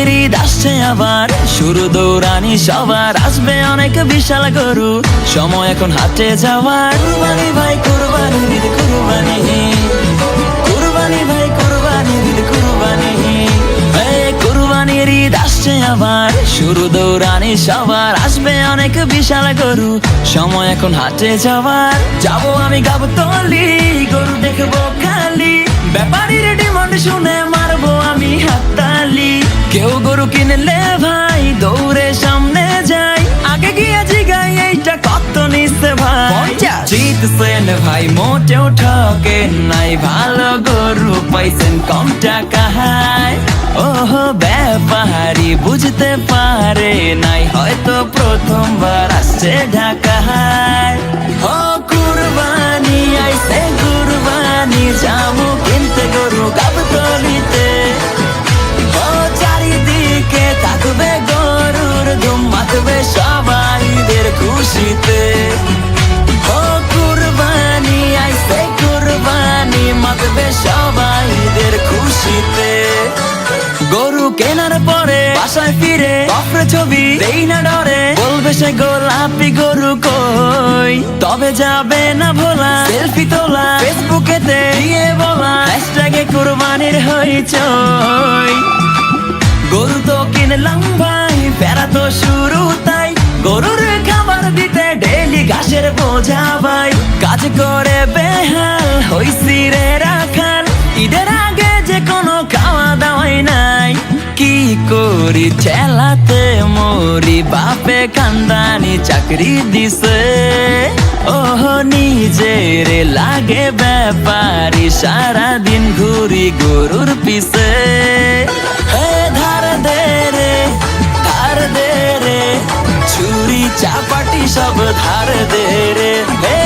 কুরবানির ঈদ আসছে আবার, শুরু দৌড়ানি সবার, আসবে অনেক বিশাল গরু, সময় এখন হাটে যাওয়ার। কুরবানি ভাই কুরবানির ঈদ কুরবানি, কুরবানি ভাই কুরবানির ঈদ কুরবানি, কুরবানির ঈদ আসছে আবার, শুরু দৌড়ানি সবার, আসবে অনেক বিশাল গরু, সময় এখন হাটে যাওয়ার। যাবো আমি গাবতলী, গরু দেখবো খালি, ব্যাপারীর ডিমান্ড শুনে মারবো আমি হাততালি। কেউ গরু কিনলে ভাই দৌড়ে সামনে যাই, আগে গিয়ে জিগাই এইটা কত নিচ্ছে ভাই। জিতছেন ভাই মোটেও ঠকেন নাই, ভালো গরু পাইছেন কম টাকায়। ওহো ব্যাপারী বুঝতে পারে নাই, হয়তো প্রথমবার আসছে ঢাকায়। ও কুরবানি আইছে কুরবানি, যাবো কিনতে গরু গাবতলীতে। ও চারিদিকে থাকবে গরুর ধুম, মাতবে সবাইদের খুশিতে। ও কুরবানি আইছে কুরবানি, মাতবে সবাইদের খুশিতে। গরু কেনার পরে বাসায় ফিরে কফরে ছবি দেই না ডরে, বলবে সে গোলাপি গরু কই, তবে যাবে না ভোলা সেলফি তোলা, ফেসবুকেতে দিয়ে বলা হ্যাশট্যাগে কুরবানির হইচই। গরু তো কিনলাম ভাই, ফেরা তো শুরু তাই, গরুর খাবার দিতে ডেলি ঘাসের বোঝা ভাই, কাজ করে বেহাল হইছি রে রাখাল, ঈদের আগে যে কোনো খাওয়া দাওয়াই নাই। কি করি ঠেলাতে মরি, বাপে খানদানি চাকরি দিছে, ওহ নিজের লাগে ব্যাপারী, সারাদিন ঘুরি গরুর পিছে। হে ধার দে রে ধার দে রে, ছুরি চাপাটি সব ধার দে রে, হে